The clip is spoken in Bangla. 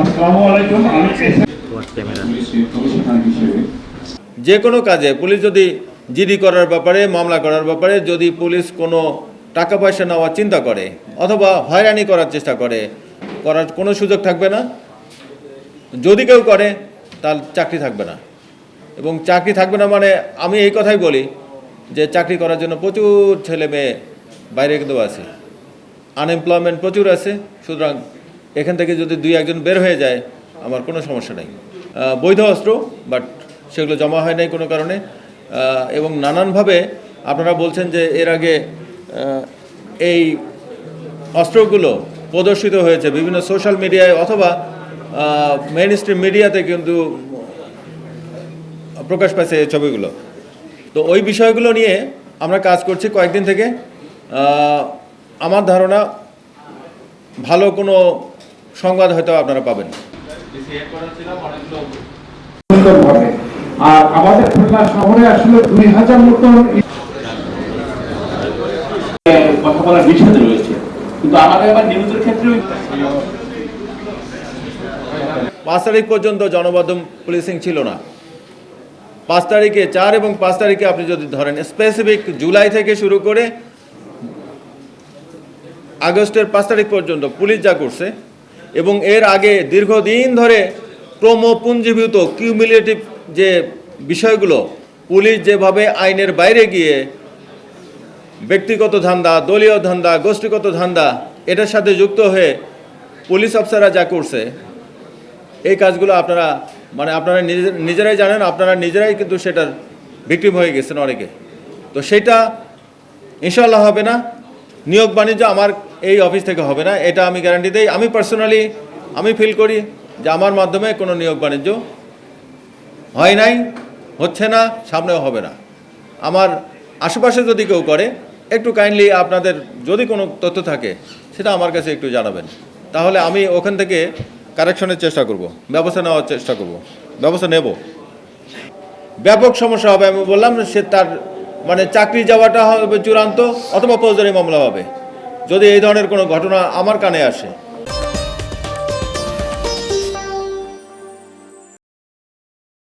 আসসালামু আলাইকুম। যে কোনো কাজে পুলিশ যদি জিডি করার ব্যাপারে, মামলা করার ব্যাপারে যদি পুলিশ কোনো টাকা পয়সা নেওয়ার চিন্তা করে অথবা হয়রানি করার চেষ্টা করার কোনো সুযোগ থাকবে না। যদি কেউ করে তার চাকরি থাকবে না। এবং চাকরি থাকবে না মানে আমি এই কথাই বলি যে চাকরি করার জন্য প্রচুর ছেলে মেয়ে বাইরে কিন্তু আছে, আনএমপ্লয়মেন্ট প্রচুর আছে। সুতরাং এখান থেকে যদি দুই একজন বের হয়ে যায় আমার কোনো সমস্যা নেই। বৈধ অস্ত্র, বাট সেগুলো জমা হয় নাই কোনো কারণে। এবং নানানভাবে আপনারা বলছেন যে এর আগে এই অস্ত্রগুলো প্রদর্শিত হয়েছে বিভিন্ন সোশ্যাল মিডিয়ায় অথবা মেইন স্ট্রিম মিডিয়াতে কিন্তু প্রকাশ পাইছে এই ছবিগুলো। তো ওই বিষয়গুলো নিয়ে আমরা কাজ করছি কয়েকদিন থেকে। আমার ধারণা ভালো কোনো সংবাদ হয়তো আপনারা পাবেন। আর আমাদের খুলনা শহরে আসলে 2000 মতন কথা বলার বিষয় রয়েছে, কিন্তু আমাদের আবার নিউজের ক্ষেত্রে 5 তারিখ পর্যন্ত জনবদ্ধ পুলিশিং ছিল না। 5 তারিখে 4 এবং 5 তারিখে আপনি যদি ধরেন স্পেসিফিক জুলাই থেকে শুরু করে আগস্টের 5 তারিখ পর্যন্ত পুলিশ যা করছে এবং এর আগে দীর্ঘদিন ধরে ক্রমপুঞ্জীভূত কিউমুলেটিভ যে বিষয়গুলো, পুলিশ যেভাবে আইনের বাইরে গিয়ে ব্যক্তিগত ধান্দা, দলীয় ধান্দা, গোষ্ঠীগত ধান্দা এটার সাথে যুক্ত হয়ে পুলিশ অফিসাররা যা করছে, এই কাজগুলো আপনারা নিজেরাই জানেন। আপনারা নিজেরাই কিন্তু সেটার ভিকটিম হয়ে গেছেন অনেকে। তো সেটা ইনশাআল্লাহ হবে না। নিয়োগ বাণিজ্য আমার এই অফিস থেকে হবে না, এটা আমি গ্যারান্টি দিই। আমি পার্সোনালি ফিল করি যে আমার মাধ্যমে কোনো নিয়োগ বাণিজ্য হয় নাই, হচ্ছে না, সামনেও হবে না। আমার আশেপাশে যদি কেউ করে একটু কাইন্ডলি আপনাদের যদি কোনো তথ্য থাকে সেটা আমার কাছে একটু জানাবেন, তাহলে আমি ওখান থেকে কারেকশনের চেষ্টা করব, ব্যবস্থা নেওয়ার চেষ্টা করব, ব্যবস্থা নেব। ব্যাপক সমস্যা হবে, আমি বললাম সে তার চাকরি যাওয়াটা হবে চূড়ান্ত অথবা ফৌজদারি মামলা হবে যদি এই ধরনের কোনো ঘটনা আমার কানে আসে।